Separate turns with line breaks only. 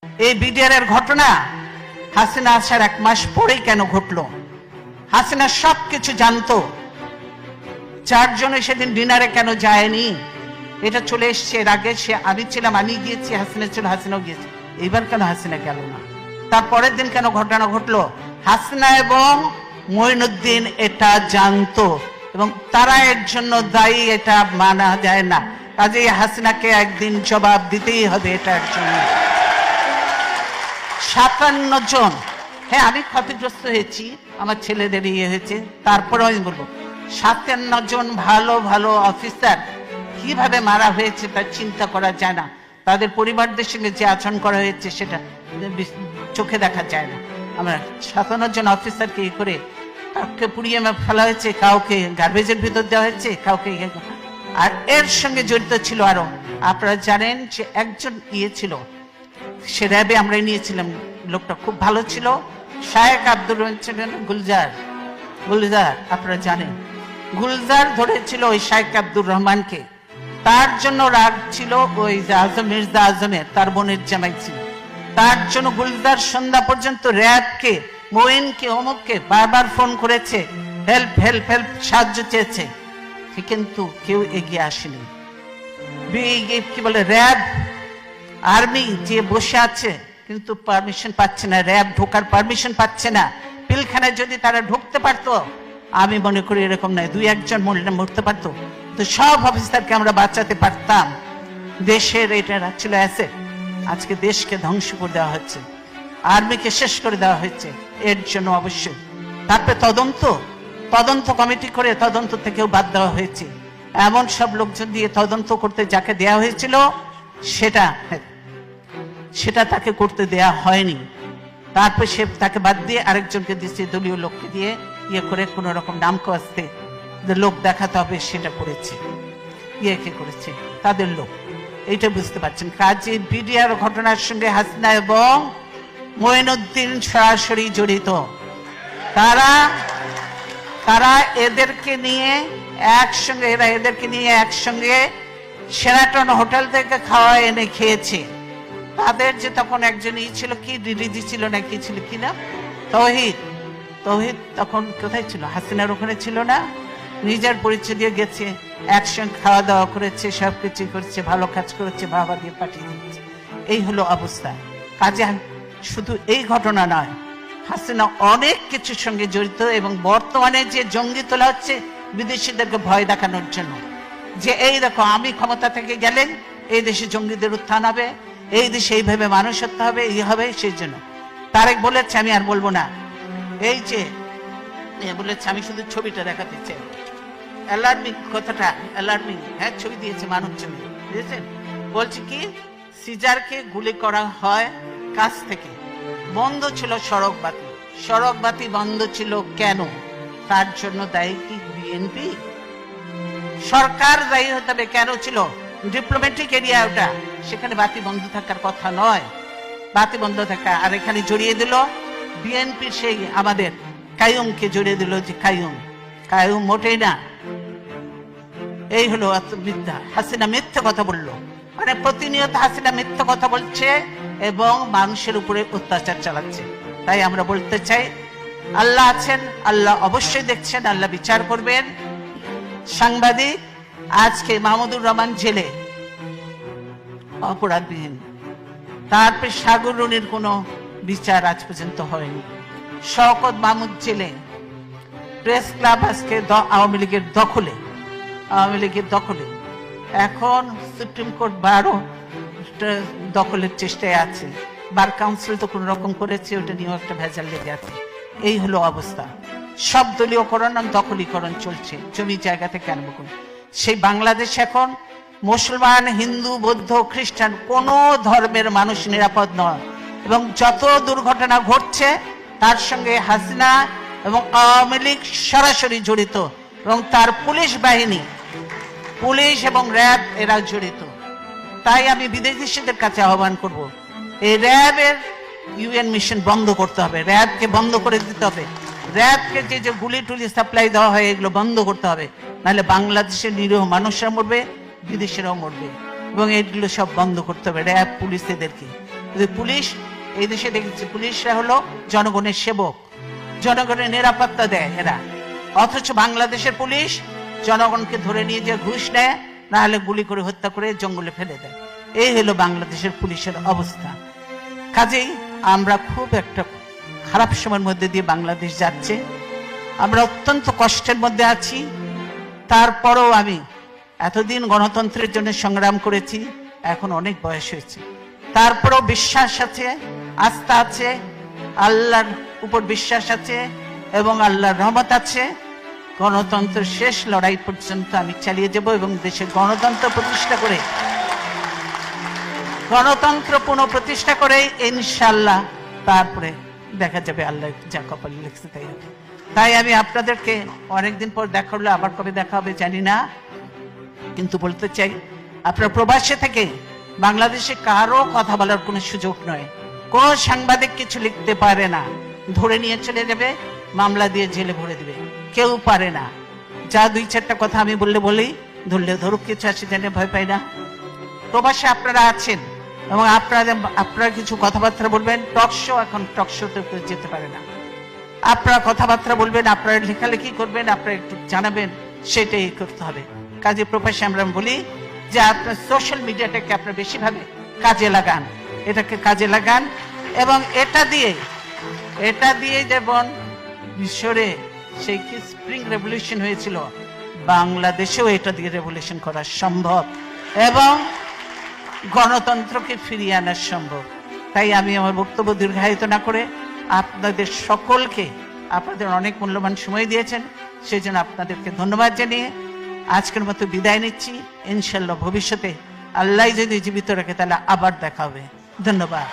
এই বিডিআর এর ঘটনা হাসিনা আসার 1 মাস পরেই কেন ঘটলো? হাসিনা সবকিছু জানতো। 4 জনে সেদিন ডিনারে কেন যায়নি? এটা চলে এসছে। এর আগে আমি ছিলাম, আমি গিয়েছি, হাসিনা ছিল, হাসিনাও গিয়েছে। এইবার কেন হাসিনা গেল না? তারপরের দিন কেন ঘটনা ঘটলো? হাসিনা এবং মঈনুদ্দিন এটা জানতো এবং তারা এর জন্য দায়ী, এটা মানা যায় না। কাজেই হাসিনাকে একদিন জবাব দিতেই হবে এটার জন্য। 57 জন, হ্যাঁ আমি ক্ষতিগ্রস্ত হয়েছি, আমার ছেলেদের ইয়ে হয়েছে, তারপরেও আমি বলবো 57 জন ভালো ভালো অফিসার কিভাবে মারা হয়েছে তা চিন্তা করা যায় না। তাদের পরিবারদের সঙ্গে যে আচরণ করা হয়েছে সেটা চোখে দেখা যায় না। আমরা 57 জন অফিসারকে ই করে কাউকে পুড়িয়ে ফেলা হয়েছে, কাউকে গার্বেজের ভিতর দেওয়া হয়েছে, কাউকে, আর এর সঙ্গে জড়িত ছিল আরো। আপনারা জানেন যে একজন ইয়ে ছিল, সে র্যাবে আমরা নিয়েছিলাম, লোকটা খুব ভালো ছিল, শায়েক আব্দুর রহমান গুলজার, আপনারা জানেন গুলজার ধরেছিল ওই শায়েক আব্দুর রহমানকে। তার জন্য রাগ ছিল ওই মির্জা আজমের, তার বোনের জামাই ছিল। তার জন্য গুলজার সন্ধ্যা পর্যন্ত র্যাবকে, মোয়েনকে, অমুককে বারবার ফোন করেছে, হেল্প হেল্প হেল্প, সাহায্য চেয়েছে, কিন্তু কেউ এগিয়ে আসেনি। কি বলে, র্যাব আর্মি যে বসে আছে কিন্তু পারমিশন পাচ্ছে না, র্যাব ঢোকার পারমিশন পাচ্ছে না। পিলখানায় যদি তারা ঢুকতে পারতো, আমি মনে করি এরকম নয়, 2-1 জন মরতে পারতো, তো সব অফিসারকে আমরা বাঁচাতে পারতাম। দেশের এটা ছিল অ্যাসেট, আজকে দেশকে ধ্বংস করে দেওয়া হচ্ছে, আর্মিকে শেষ করে দেওয়া হয়েছে। এর জন্য অবশ্যই তারপরে তদন্ত কমিটি করে তদন্ত থেকেও বাদ দেওয়া হয়েছে। এমন সব লোকজন দিয়ে তদন্ত করতে যাকে দেওয়া হয়েছিল সেটা তাকে করতে দেয়া হয়নি। তারপর সে তাকে বাদ দিয়ে আরেকজনকে দিচ্ছে, দলীয় লোককে দিয়ে ইয়ে করে কোন রকম নাম কাস্তে লোক দেখাতে হবে, সেটা করেছে। কে করেছে? তাদের লোক। এইটা বুঝতে পারছেন। কাজে বিডিআর ঘটনার সঙ্গে হাসিনা এবং মঈনুদ্দিন সরাসরি জড়িত। তারা এদেরকে নিয়ে একসঙ্গে শেরাটন হোটেল থেকে খাওয়া এনে খেয়েছে। তাদের যে তখন একজন ছিল, কি ডিডিজি ছিল না কি ছিল, কি না, তৌহিদ তখন কোথায় ছিল? হাসিনার ওখানে ছিল না? নিজের পরিচয় দিয়ে গেছে, একসঙ্গে খাওয়া দাওয়া করেছে, সবকিছু করেছে, ভালো কাজ করেছে, বাবা দিয়ে পাঠিয়ে দিচ্ছে। এই হলো অবস্থা। কাজে শুধু এই ঘটনা নয়, হাসিনা অনেক কিছুর সঙ্গে জড়িত। এবং বর্তমানে যে জঙ্গি তোলা হচ্ছে বিদেশিদেরকে ভয় দেখানোর জন্য, যে এই দেখো আমি ক্ষমতা থেকে গেলেন এই দেশে জঙ্গিদের উত্থান হবে, এই দেশে এইভাবে মানুষ হতে হবে, এই হবে। সেই জন্য তারেক বলেছে, আমি আর বলবো না, এই যে বলেছে, আমি শুধু ছবিটা দেখাতে চাই, অ্যালার্মিং কথাটা, অ্যালার্মিং, হ্যাঁ ছবি দিয়েছে, মানব ছবি বুঝেছেন। বলছে কি, সিজারকে গুলি করা হয় কাছ থেকে, বন্ধ ছিল সড়ক বাতি বন্ধ ছিল কেন? তার জন্য দায়ী কি বিএনপি? সরকার দায়ী হতে হবে। কেন ছিল? ডিপ্লোম্যাটিক এরিয়া ওটা, সেখানে বাতি বন্ধ থাকার কথা নয়, বাতি বন্ধ থাকা। আর এখানে জড়িয়ে দিল বিএনপি, সেই আমাদের কাইয়ুমকে জড়িয়ে দিল, যে কাইয়ুম মোটেই না। এই হলো মিথ্যা। হাসিনা মিথ্যে কথা বললো, মানে প্রতিনিয়ত হাসিনা মিথ্যে কথা বলছে এবং মানুষের উপরে অত্যাচার চালাচ্ছে। তাই আমরা বলতে চাই, আল্লাহ আছেন, আল্লাহ অবশ্যই দেখছেন, আল্লাহ বিচার করবেন। সাংবাদিক আজকে মাহমুদুর রহমান জেলে অপরাধবিহীন, তারপর সাগর রুনির কোনো বিচার আজ পর্যন্ত হয়নি। শওকত মাহমুদ জেলে, প্রেস ক্লাব আজকে আওয়ামী লীগের দখলে। এখন সুপ্রিম কোর্ট বারও দখলের চেষ্টায় আছে, বার কাউন্সিল তো কোন রকম করেছে, ওটা নিয়েও একটা ভেজাল লেগে আছে। এই হলো অবস্থা। সব দলীয়করণ, দখলীকরণ চলছে, জমি জায়গাতে কেন বলুন। সেই বাংলাদেশ এখন মুসলমান, হিন্দু, বৌদ্ধ, খ্রিস্টান কোন ধর্মের মানুষ নিরাপদ নয়। এবং যত দুর্ঘটনা ঘটছে তার সঙ্গে হাসিনা এবং আওয়ামী লীগ সরাসরি জড়িত, এবং তার পুলিশ বাহিনী, পুলিশ এবং র্যাব এরা জড়িত। তাই আমি বিদেশিদের কাছে আহ্বান করব, এই র্যাবের ইউএন মিশন বন্ধ করতে হবে, র্যাবকে বন্ধ করে দিতে হবে। র্যাবকে যে গুলি টুলি সাপ্লাই দেওয়া হয় এগুলো বন্ধ করতে হবে, নাহলে বাংলাদেশের নিরীহ মানুষরা মরবে, বিদেশিরাও মরবে। এবং এগুলো সব বন্ধ করতে হবে, র্যাব পুলিশ এদেরকে। কিন্তু পুলিশ, এই দেশে দেখেছি পুলিশরা হলো জনগণের সেবক, জনগণের নিরাপত্তা দেয় এরা। অথচ বাংলাদেশের পুলিশ জনগণকে ধরে নিয়ে যে ঘুষ নেয়, না হলে গুলি করে হত্যা করে জঙ্গলে ফেলে দেয়। এই হলো বাংলাদেশের পুলিশের অবস্থা। কাজেই আমরা খুব একটা খারাপ সময়ের মধ্যে দিয়ে বাংলাদেশ যাচ্ছে। আমরা অত্যন্ত কষ্টের মধ্যে আছি। তারপরেও আমি এতদিন গণতন্ত্রের জন্য সংগ্রাম করেছি, এখন অনেক বয়স হয়েছে, তারপরেও বিশ্বাস আছে, আস্থা আছে, আল্লাহর উপর বিশ্বাস আছে এবং আল্লাহর রহমত আছে। গণতন্ত্রের শেষ লড়াই পর্যন্ত আমি চালিয়ে যাব এবং দেশে গণতন্ত্র প্রতিষ্ঠা করে, গণতন্ত্র পুনঃপ্রতিষ্ঠা করে ইনশাআল্লাহ তারপরে দেখা যাবে আল্লাহ যা কপালে লিখছে তাই হবে। তাই আমি আপনাদেরকে অনেকদিন পর দেখা হলো, আবার কবে দেখা হবে জানি না, কিন্তু বলতে চাই আপনার প্রবাসে থেকে বাংলাদেশে কারো কথা বলার কোনো সুযোগ নয়। কোন সাংবাদিক কিছু লিখতে পারে না, ধরে নিয়ে চলে যাবে, মামলা দিয়ে জেলে ভরে দিবে, কেউ পারে না। যা দুই চারটা কথা আমি বলি, ধরলে ধরুক, কিছু আসে জানে ভয় পাই না। প্রবাসে আপনারা আছেন এবং আপনারা কিছু কথাবার্তা বলবেন, টকশো, এখন টকশোতে যেতে পারে না, আপনারা কথাবার্তা বলবেন, আপনারা লেখালেখি করবেন, আপনারা একটু জানাবেন, সেটাই করতে হবে। কাজে প্রবাসে আমরা বলি যে আপনার সোশ্যাল মিডিয়াটাকে আপনারা বেশিভাবে কাজে লাগান, এটাকে কাজে লাগান এবং এটা দিয়ে যেমন মিশরে সেই কি স্প্রিং রেভলিউশন হয়েছিল, বাংলাদেশেও এটা দিয়ে রেভলিউশন করা সম্ভব এবং গণতন্ত্রকে ফিরিয়ে আনা সম্ভব। তাই আমি আমার বক্তব্য দীর্ঘায়িত না করে আপনাদের সকলকে, আপনাদের অনেক মূল্যবান সময় দিয়েছেন, সেই জন্য আপনাদেরকে ধন্যবাদ জানিয়ে আজকের মতো বিদায় নিচ্ছি। ইনশাআল্লাহ ভবিষ্যতে আল্লাহ যদি জীবিত রাখে তাহলে আবার দেখা হবে। ধন্যবাদ।